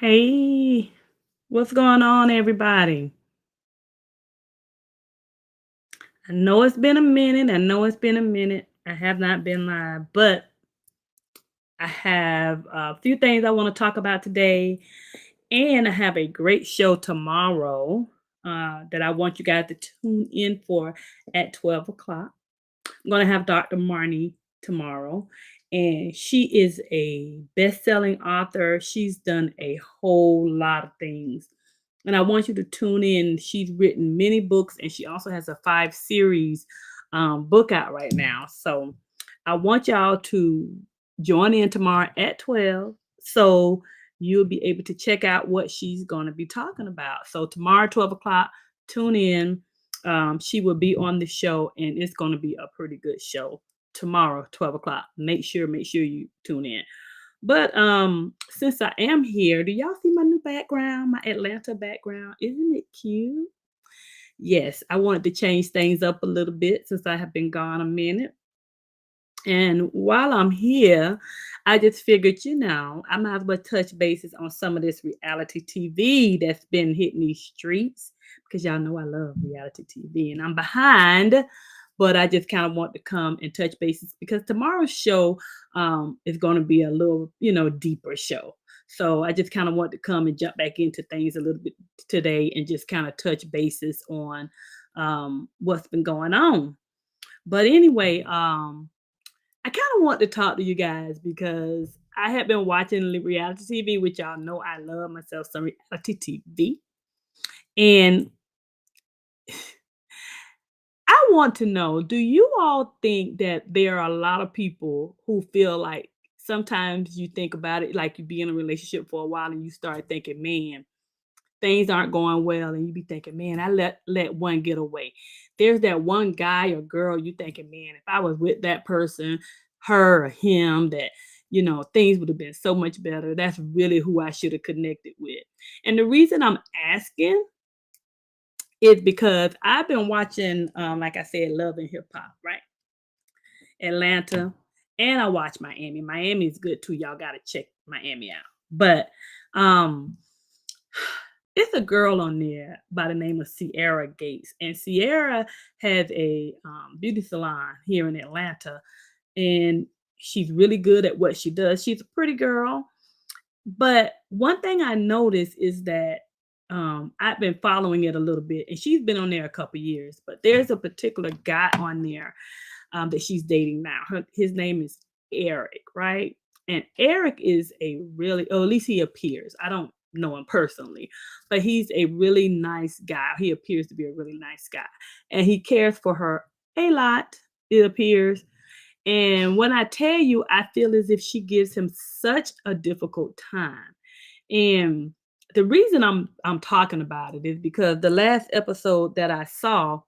Hey, what's going on, everybody? I know it's been a minute. I know it's been a minute. I have not been live, but I have a few things I want to talk about today, and I have a great show tomorrow that I want you guys to tune in for at 12 o'clock. I'm going to have Dr. Marnie tomorrow, and she is a best-selling author. She's done a whole lot of things, and I want you to tune in. She's written many books, and she also has a 5 series book out right now. So I want y'all to join in tomorrow at 12, so you'll be able to check out what she's going to be talking about. So tomorrow, 12 o'clock, tune in. She will be on the show, and it's going to be a pretty good show tomorrow, 12 o'clock. Make sure you tune in. But since I am here, do y'all see my new background, my Atlanta background? Isn't it cute? Yes, I wanted to change things up a little bit since I have been gone a minute. And while I'm here, I just figured, I might as well touch bases on some of this reality TV that's been hitting these streets because y'all know I love reality TV and I'm behind, but I just kind of want to come and touch bases because tomorrow's show is going to be a little, deeper show. So I just kind of want to come and jump back into things a little bit today and just kind of touch bases on what's been going on. But anyway, I kind of want to talk to you guys because I have been watching reality TV, which y'all know I love myself some reality TV. And I want to know, do you all think that there are a lot of people who feel like sometimes you think about it, like you be in a relationship for a while and you start thinking, man, things aren't going well, and you be thinking, man, I let one get away. There's that one guy or girl you thinking, man, if I was with that person, her or him, that things would have been so much better. That's really who I should have connected with. And the reason I'm asking is because I've been watching, like I said, Love and Hip Hop, right? Atlanta, and I watch Miami. Miami is good too. Y'all gotta check Miami out. But um it's a girl on there by the name of Sierra Gates, and Sierra has a beauty salon here in Atlanta, and she's really good at what she does. She's a pretty girl, but one thing I noticed is that I've been following it a little bit, and she's been on there a couple years. But there's a particular guy on there that she's dating now. His name is Eric, right? And Eric is a really, or at least he appears. I don't know him personally, but he's a really nice guy. He appears to be a really nice guy, and he cares for her a lot. It appears. And when I tell you, I feel as if she gives him such a difficult time. And the reason I'm talking about it is because the last episode that I saw,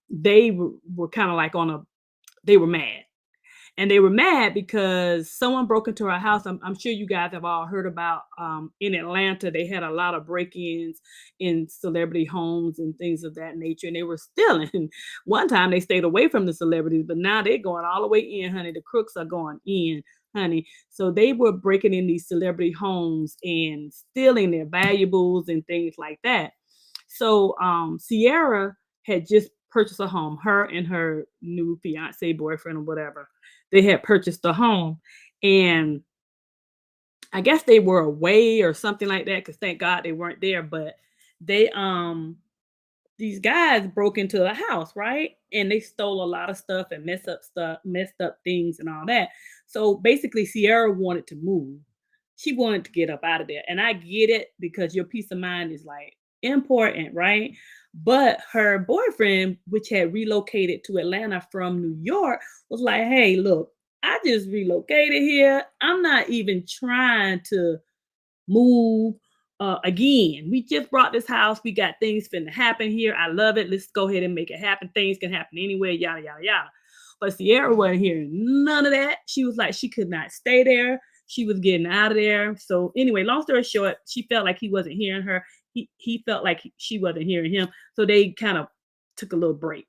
they were kind of like they were mad. And they were mad because someone broke into her house. I'm sure you guys have all heard about in Atlanta, they had a lot of break-ins in celebrity homes and things of that nature, and they were stealing. One time they stayed away from the celebrities, but now they're going all the way in, honey. The crooks are going in, honey. So they were breaking in these celebrity homes and stealing their valuables and things like that. So Sierra had just purchased a home, her and her new fiance, boyfriend, or whatever. They had purchased a home, and I guess they were away or something like that, because thank God they weren't there. But they these guys broke into the house, right? And they stole a lot of stuff, messed up things and all that. So basically Sierra wanted to move. She wanted to get up out of there. And I get it, because your peace of mind is like important, right? But her boyfriend, which had relocated to Atlanta from New York, was like, hey, look, I just relocated here. I'm not even trying to move again. We just brought this house. We got things finna happen here. I love it. Let's go ahead and make it happen. Things can happen anywhere, yada, yada, yada. But Sierra wasn't hearing none of that. She was like, she could not stay there. She was getting out of there. So anyway, long story short, she felt like he wasn't hearing her. He felt like she wasn't hearing him. So they kind of took a little break.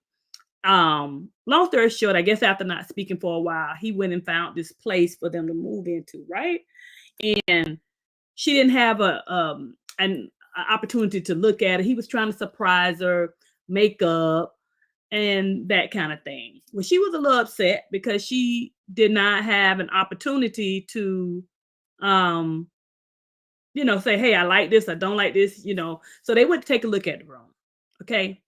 Long story short, I guess after not speaking for a while, he went and found this place for them to move into, right? And she didn't have a opportunity to look at it. He was trying to surprise her, makeup, and that kind of thing. Well, she was a little upset because she did not have an opportunity to, um, say, "Hey, I like this, I don't like this." So they went to take a look at the room. Okay.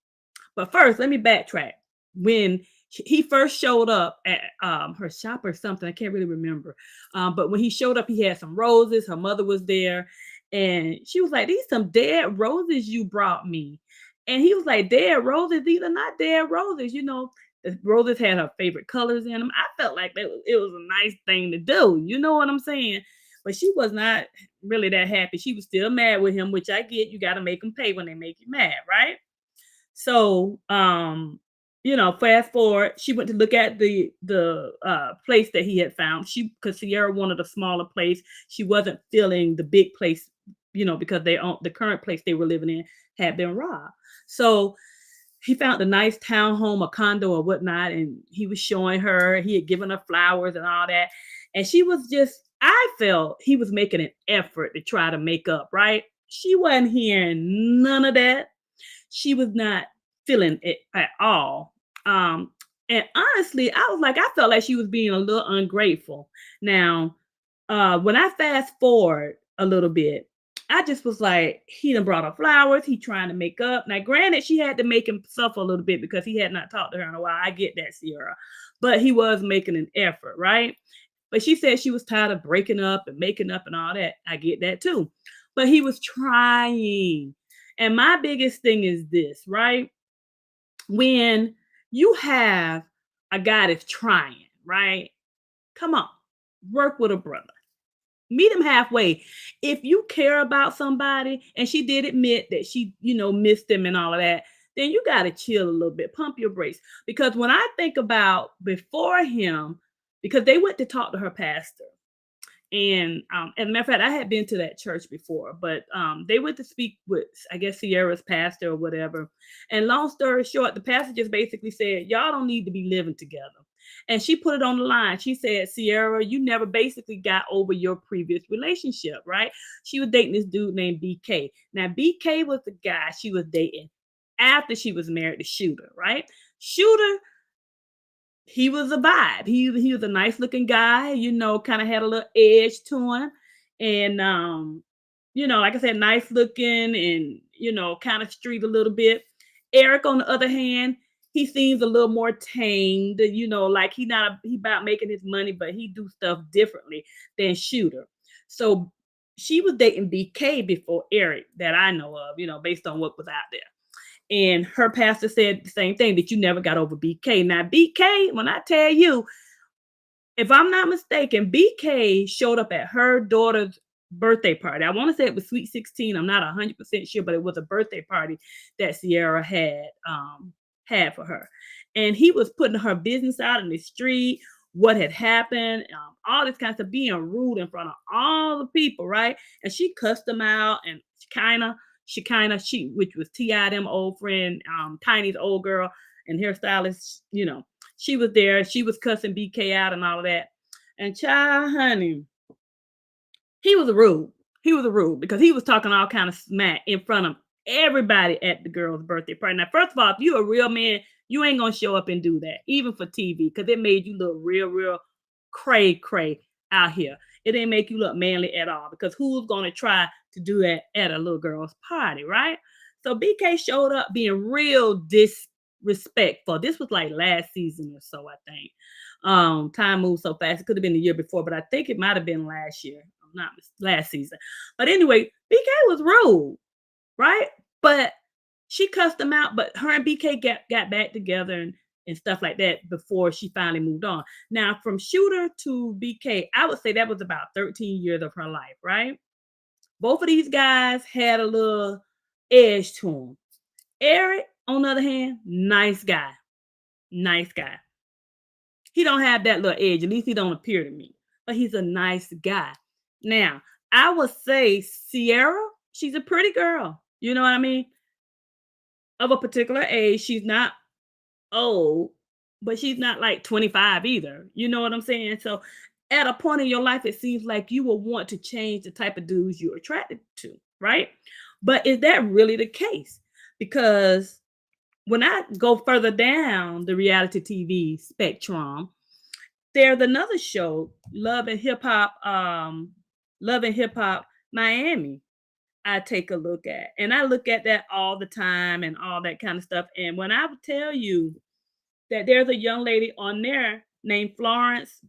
But first, let me backtrack. When he first showed up at her shop or something, I can't really remember. But when he showed up, he had some roses. Her mother was there, and she was like, "These some dead roses you brought me." And he was like, "Dead roses? These are not dead roses." The roses had her favorite colors in them. I felt like it was a nice thing to do. You know what I'm saying? But she was not really that happy. She was still mad with him, which I get. You got to make them pay when they make you mad, right? So, fast forward, she went to look at the place that he had found. Because Sierra wanted a smaller place. She wasn't feeling the big place, because the current place they were living in had been robbed. So he found a nice townhome, a condo, or whatnot, and he was showing her. He had given her flowers and all that, and she was just. I felt he was making an effort to try to make up. Right? She wasn't hearing none of that. She was not feeling it at all. And honestly, I was like, I felt like she was being a little ungrateful. Now, when I fast forward a little bit, I just was like, he done brought her flowers. He trying to make up. Now, granted, she had to make him suffer a little bit because he had not talked to her in a while. I get that, Sierra. But he was making an effort, right? But she said she was tired of breaking up and making up and all that. I get that too. But he was trying. And my biggest thing is this, right? When you have a guy that's trying, right? Come on, work with a brother. Meet him halfway. If you care about somebody, and she did admit that she, missed them and all of that, then you got to chill a little bit, pump your brakes. Because when I think about before him, because they went to talk to her pastor, and as a matter of fact, I had been to that church before, but they went to speak with, I guess, Sierra's pastor or whatever. And long story short, the pastor just basically said, "Y'all don't need to be living together." And she put it on the line. She said, "Sierra, you never basically got over your previous relationship, right?" She was dating this dude named BK. Now, BK was the guy she was dating after she was married to Shooter, right? Shooter, he was a vibe. He was a nice looking guy, kind of had a little edge to him. And like I said, nice looking and kind of street a little bit. Eric, on the other hand, he seems a little more tamed, like he about making his money, but he do stuff differently than Shooter. So she was dating BK before Eric that I know of, based on what was out there. And her pastor said the same thing, that you never got over BK. Now, BK, when I tell you, if I'm not mistaken, BK showed up at her daughter's birthday party. I want to say it was Sweet 16. I'm not 100% sure, but it was a birthday party that Sierra had for her. And he was putting her business out in the street, what had happened, all this kind of stuff, being rude in front of all the people, right? And she cussed him out, and which was T.I. them old friend, Tiny's old girl and hairstylist, she was there. She was cussing BK out and all of that. And child, honey, he was a rude. He was a rude because he was talking all kind of smack in front of everybody at the girl's birthday party. Now, first of all, if you a real man, you ain't gonna show up and do that, even for TV, because it made you look real cray out here. It didn't make you look manly at all, because who's gonna try to do that at a little girl's party, right? So BK showed up being real disrespectful. This was like last season or so, I think. Time moves so fast. It could have been the year before, but I think it might have been last year. Not last season. But anyway, BK was rude, right? But she cussed him out. But her and BK got back together and stuff like that before she finally moved on. Now, from Shooter to BK, I would say that was about 13 years of her life, right? Both of these guys had a little edge to them. Eric, on the other hand, nice guy. Nice guy. He don't have that little edge. At least he don't appear to me. But he's a nice guy. Now, I would say Sierra, she's a pretty girl. You know what I mean? Of a particular age. She's not old, but she's not like 25 either. You know what I'm saying? So at a point in your life, it seems like you will want to change the type of dudes you're attracted to, right? But is that really the case? Because when I go further down the reality TV spectrum, there's another show, Love and Hip Hop Miami. I take a look at, and I look at that all the time and all that kind of stuff. And when I would tell you that there's a young lady on there named Florence,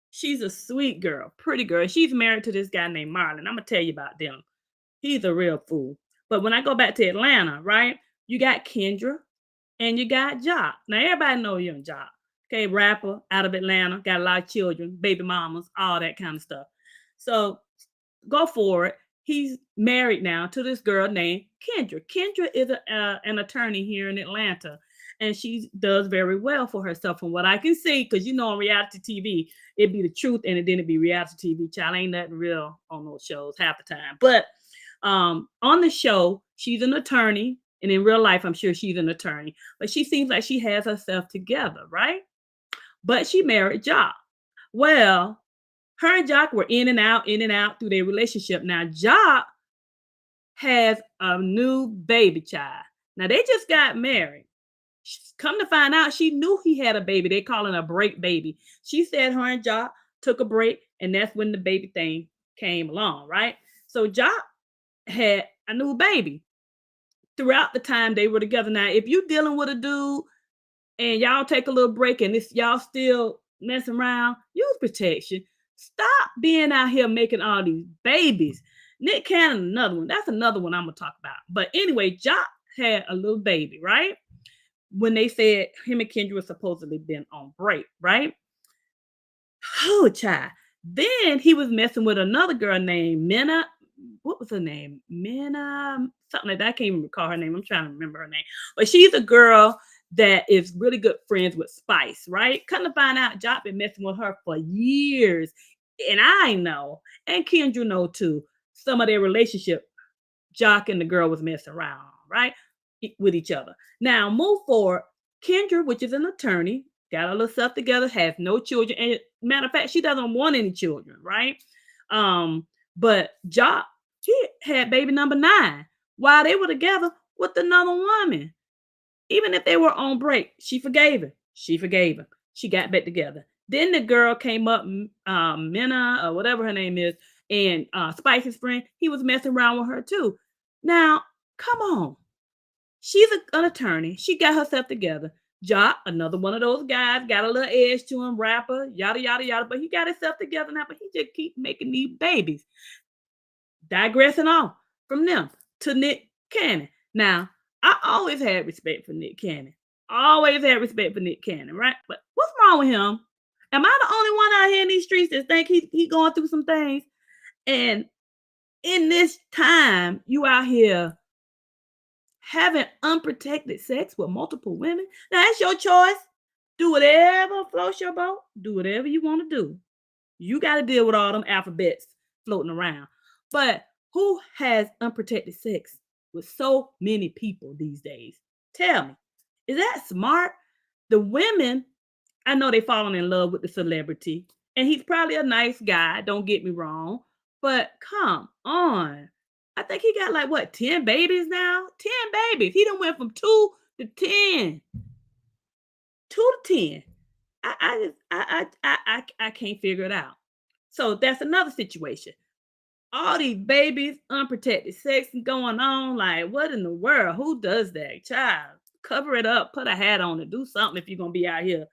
she's a sweet girl, pretty girl. She's married to this guy named Marlon. I'm gonna tell you about them. He's a real fool. But when I go back to Atlanta, right? You got Kendra and you got Jock. Now everybody know Young Jock. Okay, rapper out of Atlanta, got a lot of children, baby mamas, all that kind of stuff. So go for it. He's married now to this girl named Kendra. Kendra is an attorney here in Atlanta, and she does very well for herself from what I can see. Because you know, on reality TV, it'd be the truth, and it didn't be reality TV. Child, ain't nothing real on those shows half the time. But on the show, she's an attorney, and in real life, I'm sure she's an attorney. But she seems like she has herself together, right? But she married Jock. Well, her and Jock were in and out through their relationship. Now, Jock has a new baby child. Now, they just got married. Come to find out, she knew he had a baby. They call it a break baby. She said her and Jock took a break, and that's when the baby thing came along, right? So Jock had a new baby throughout the time they were together. Now, if you dealing with a dude and y'all take a little break and this y'all still messing around, use protection. Stop being out here making all these babies. Nick Cannon, another one. That's another one I'm gonna talk about. But anyway, Jock had a little baby, right? When they said him and Kendra was supposedly been on break, right? Oh, child. Then he was messing with another girl named Minna. What was her name? Minna, something like that. I can't even recall her name. I'm trying to remember her name. But she's a girl that is really good friends with Spice, right? Come to find out, Jock been messing with her for years. And I know, and Kendra know too, some of their relationship, Jock and the girl was messing around, right? With each other. Now, move forward. Kendra, which is an attorney, got all her stuff together, has no children. And matter of fact, she doesn't want any children, right? But Jock, he had baby number 9 while they were together with another woman. Even if they were on break, she forgave him. She forgave him. She got back together. Then the girl came up, Minna or whatever her name is, and Spice's friend, he was messing around with her too. Now, come on. She's an attorney. She got herself together. Jock, another one of those guys, got a little edge to him, rapper, yada, yada, yada. But he got himself together now, but he just keep making these babies. Digressing off from them to Nick Cannon. Now, I always had respect for Nick Cannon. Always had respect for Nick Cannon, right? But what's wrong with him? Am I the only one out here in these streets that think he going through some things? And in this time, you out here having unprotected sex with multiple women. Now, that's your choice. Do whatever floats your boat. Do whatever you want to do. You got to deal with all them alphabets floating around. But who has unprotected sex with so many people these days? Tell me, is that smart? The women, I know they falling in love with the celebrity, and he's probably a nice guy, don't get me wrong, but come on. I think he got like what, 10 babies now? 10 babies. He done went from 2 to 10. 2 to 10. I can't figure it out. So that's another situation. All these babies, unprotected sex going on. Like, what in the world? Who does that? Child, cover it up, put a hat on it, do something if you're gonna be out here,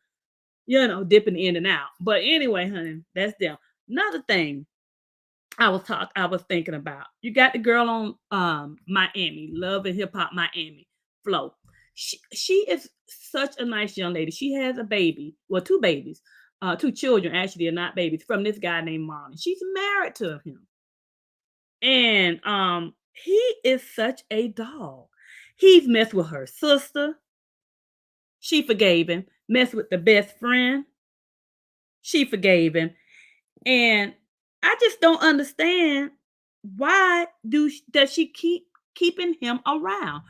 dipping in and out. But anyway, honey, that's them. Another thing I was thinking about. You got the girl on Miami, Love and Hip Hop Miami, Flo. She is such a nice young lady. She has a baby, well, 2 babies, 2 children actually are not babies from this guy named Marlon. She's married to him. And he is such a dog. He's messed with her sister. She forgave him. Messed with the best friend. She forgave him. And I just don't understand why does she keep keeping him around?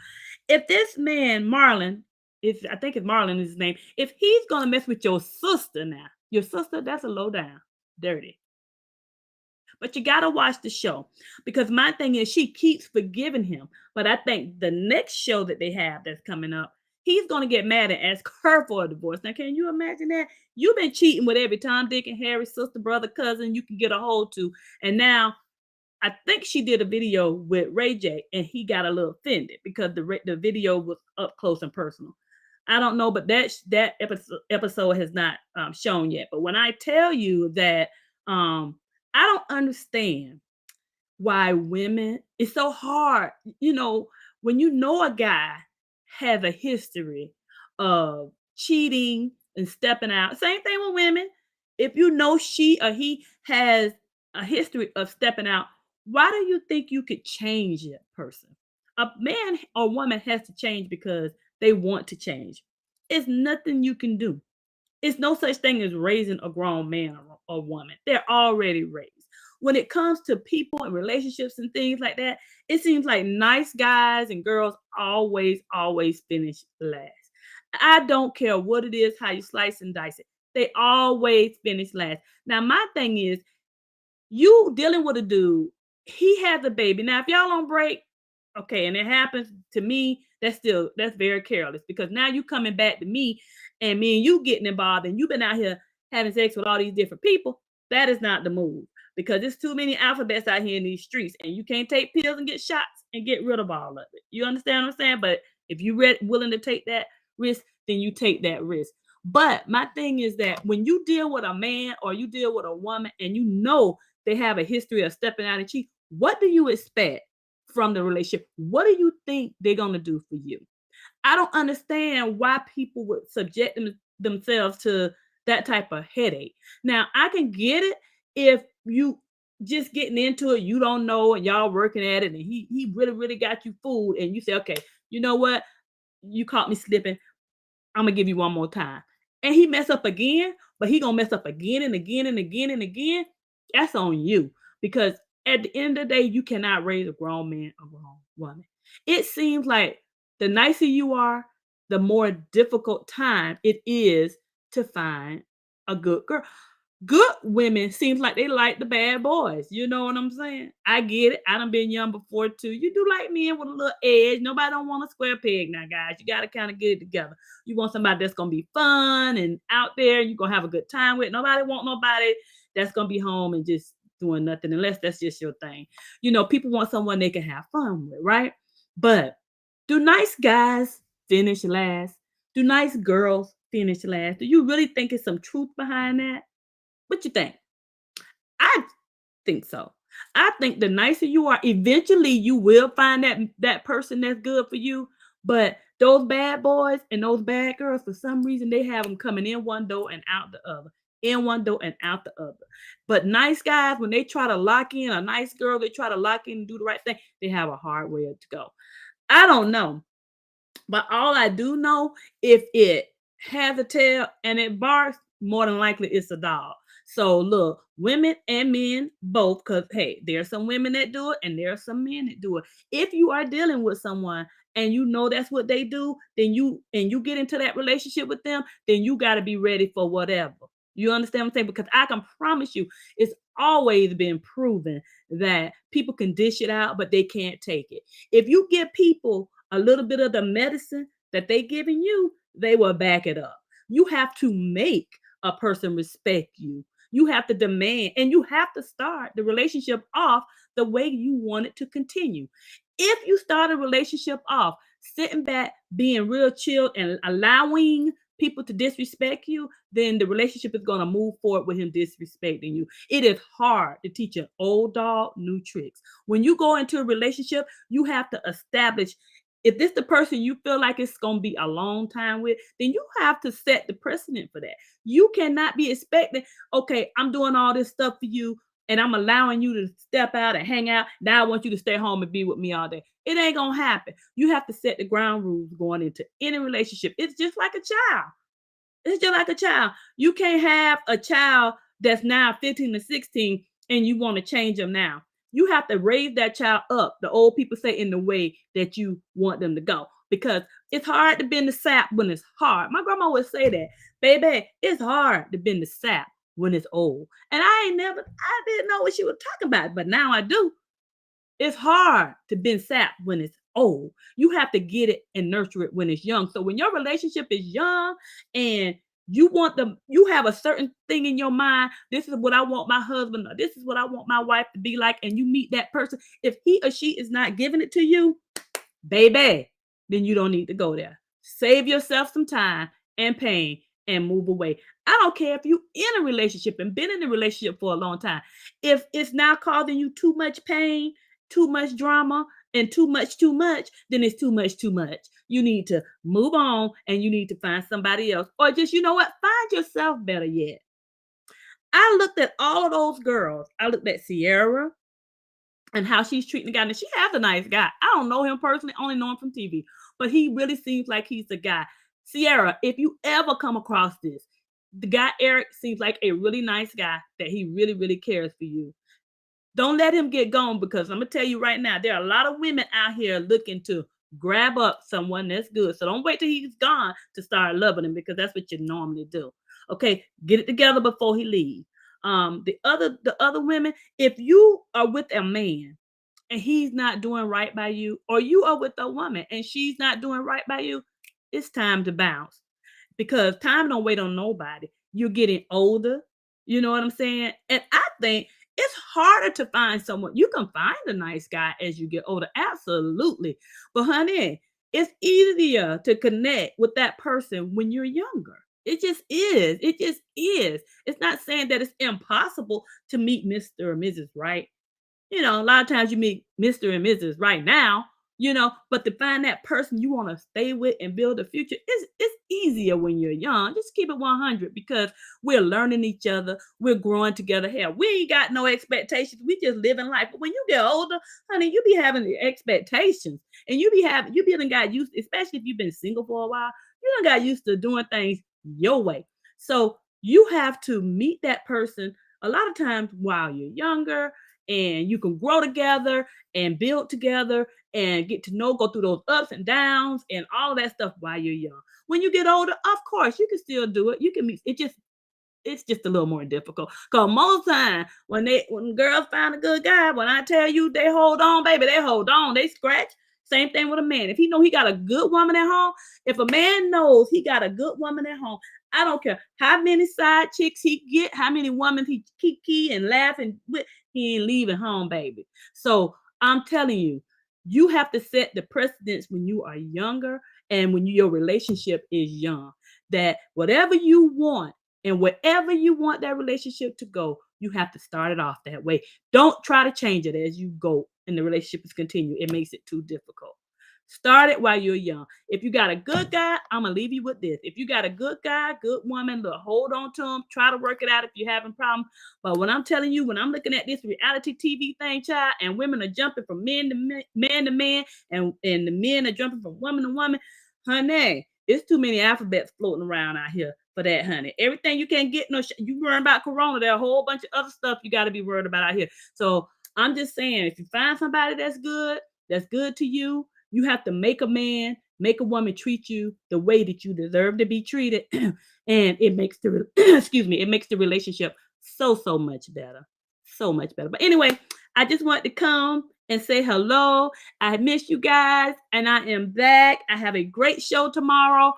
If this man Marlon, if I think it's Marlon is his name, if he's gonna mess with your sister now, your sister, that's a low down. dirty. But you gotta watch the show because my thing is she keeps forgiving him. But I think the next show that they have that's coming up, he's gonna get mad and ask her for a divorce. Now, can you imagine that? You've been cheating with every Tom, Dick, and Harry, sister, brother, cousin you can get a hold to, and now I think she did a video with Ray J, and he got a little offended because the video was up close and personal. I don't know, but that episode has not shown yet. But when I tell you that, I don't understand why women it's so hard. When you know a guy has a history of cheating and stepping out. Same thing with women. If you know she or he has a history of stepping out, why do you think you could change that person? A man or woman has to change because they want to change. It's nothing you can do. It's no such thing as raising a grown man or woman. They're already raised. When it comes to people and relationships and things like that, it seems like nice guys and girls always finish last. I don't care what it is, how you slice and dice it. They always finish last. Now, my thing is, you dealing with a dude, he has a baby. Now, if y'all on break, okay, and it happens to me, that's very careless because now you coming back to me and me and you getting involved and you've been out here having sex with all these different people. That is not the move because there's too many alphabets out here in these streets and you can't take pills and get shots and get rid of all of it. You understand what I'm saying? But if you're willing to take that risk, then you take that risk. But my thing is that when you deal with a man or you deal with a woman and you know they have a history of stepping out and cheat, what do you expect from the relationship? What do you think they're going to do for you? I don't understand why people would subject themselves to that type of headache. Now, I can get it if you just getting into it, you don't know, and y'all working at it, and he really, really got you fooled, and you say, okay, you know what? You caught me slipping. I'm gonna give you one more time. And he mess up again, but he gonna mess up again and again and again and again. That's on you. Because at the end of the day, you cannot raise a grown man or grown woman. It seems like the nicer you are, the more difficult time it is to find a good girl. Good women seems like they like the bad boys. You know what I'm saying? I get it. I done been young before too. You do like men with a little edge. Nobody don't want a square peg now, guys. You got to kind of get it together. You want somebody that's going to be fun and out there. You're going to have a good time with. Nobody want nobody that's going to be home and just doing nothing unless that's just your thing. People want someone they can have fun with, right? But do nice guys finish last? Do nice girls finish last? Do you really think it's some truth behind that? What you think? I think so. I think the nicer you are, eventually you will find that person that's good for you. But those bad boys and those bad girls, for some reason, they have them coming in one door and out the other. In one door and out the other. But nice guys, when they try to lock in a nice girl, they try to lock in and do the right thing, they have a hard way to go. I don't know. But all I do know, if it has a tail and it barks, more than likely it's a dog. So look, women and men both, because hey, there are some women that do it and there are some men that do it. If you are dealing with someone and you know that's what they do, then you get into that relationship with them, then you got to be ready for whatever. You understand what I'm saying? Because I can promise you, it's always been proven that people can dish it out, but they can't take it. If you give people a little bit of the medicine that they giving you, they will back it up. You have to make a person respect you. You have to demand, and you have to start the relationship off the way you want it to continue. If you start a relationship off sitting back, being real chill and allowing people to disrespect you, then the relationship is going to move forward with him disrespecting you. It is hard to teach an old dog new tricks. When you go into a relationship, you have to establish if this the person you feel like it's going to be a long time with, then you have to set the precedent for that. You cannot be expecting, okay, I'm doing all this stuff for you and I'm allowing you to step out and hang out. Now I want you to stay home and be with me all day. It ain't going to happen. You have to set the ground rules going into any relationship. It's just like a child. It's just like a child. You can't have a child that's now 15 to 16 and you want to change them now. You have to raise that child up, the old people say, in the way that you want them to go. Because it's hard to bend the sap when it's hard. My grandma would say that, baby, it's hard to bend the sap when it's old. And I didn't know what she was talking about, but now I do. It's hard to bend sap when it's old. You have to get it and nurture it when it's young. So when your relationship is young and you have a certain thing in your mind, this is what I want my husband, or this is what I want my wife to be like, and you meet that person. If he or she is not giving it to you, baby, then you don't need to go there. Save yourself some time and pain and move away. I don't care if you in a relationship and been in a relationship for a long time. If it's now causing you too much pain, too much drama, and too much, then it's too much. You need to move on and you need to find somebody else. Or just, you know what? Find yourself better yet. I looked at all of those girls. I looked at Sierra and how she's treating the guy. And she has a nice guy. I don't know him personally, only know him from TV, but he really seems like he's the guy. Sierra, if you ever come across this, the guy Eric seems like a really nice guy that he really, really cares for you. Don't let him get gone, because I'm gonna tell you right now, there are a lot of women out here looking to grab up someone that's good. So don't wait till he's gone to start loving him, because that's what you normally do. Okay, get it together before he leaves. The other women, if you are with a man and he's not doing right by you, or you are with a woman and she's not doing right by you, it's time to bounce, because time don't wait on nobody. You're getting older. You know what I'm saying? And I think it's harder to find someone. You can find a nice guy as you get older, absolutely. But honey, it's easier to connect with that person when you're younger. It just is. It just is. It's not saying that it's impossible to meet Mr. or Mrs. Right. A lot of times you meet Mr. and Mrs. right now, but to find that person you want to stay with and build a future, it's easier when you're young. Just keep it 100, because we're learning each other. We're growing together. Hell, we ain't got no expectations. We just living life. But when you get older, honey, you be having the expectations, and you be done got used, especially if you've been single for a while, you done got used to doing things your way. So you have to meet that person a lot of times while you're younger, and you can grow together and build together and get to go through those ups and downs and all that stuff while you're young. When you get older, of course, you can still do it. You can meet it's just a little more difficult. Cause most time when girls find a good guy, when I tell you they hold on, baby, they hold on, they scratch. Same thing with a man. If he know he got a good woman at home, if a man knows he got a good woman at home, I don't care how many side chicks he get, how many women he kiki and laughing with, he ain't leaving home, baby. So I'm telling you, you have to set the precedence when you are younger and when your relationship is young. That whatever you want and wherever you want that relationship to go, you have to start it off that way. Don't try to change it as you go and the relationship is continue. It makes it too difficult. Start it while you're young. If you got a good guy, I'm going to leave you with this. If you got a good guy, good woman, look, hold on to him. Try to work it out if you're having problems. But when I'm telling you, when I'm looking at this reality TV thing, child, and women are jumping from man to man, and the men are jumping from woman to woman, honey, it's too many alphabets floating around out here for that, honey. Everything you can't get, you worrying about corona. There are a whole bunch of other stuff you got to be worried about out here. So I'm just saying, if you find somebody that's good to you, you have to make a woman treat you the way that you deserve to be treated. And it makes the it makes the relationship so much better. So much better. But anyway, I just wanted to come and say hello. I miss you guys, and I am back. I have a great show tomorrow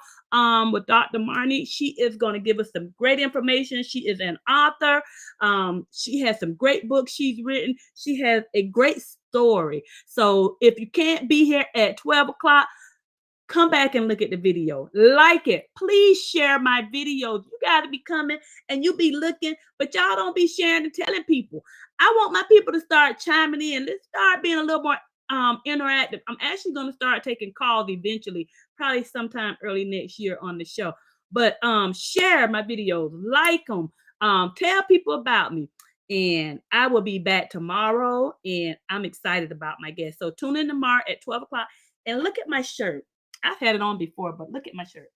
with Dr. Marnie. She is going to give us some great information. She is an author. She has some great books she's written. She has a great story. So if you can't be here at 12 o'clock, come back and look at the video. Like it. Please share my videos. You got to be coming and you be looking, but y'all don't be sharing and telling people. I want my people to start chiming in. Let's start being a little more interactive. I'm actually going to start taking calls eventually, probably sometime early next year on the show. But share my videos, like them, tell people about me. And I will be back tomorrow, and I'm excited about my guest. So tune in tomorrow at 12 o'clock and look at my shirt. I've had it on before, but look at my shirt.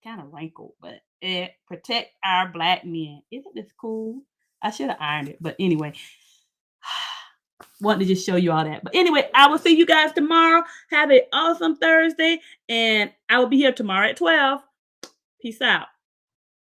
Kind of wrinkled, but it protect our Black men. Isn't this cool? I should have ironed it, but anyway, wanted to just show you all that. But anyway, I will see you guys tomorrow. Have an awesome Thursday, and I will be here tomorrow at 12. Peace out.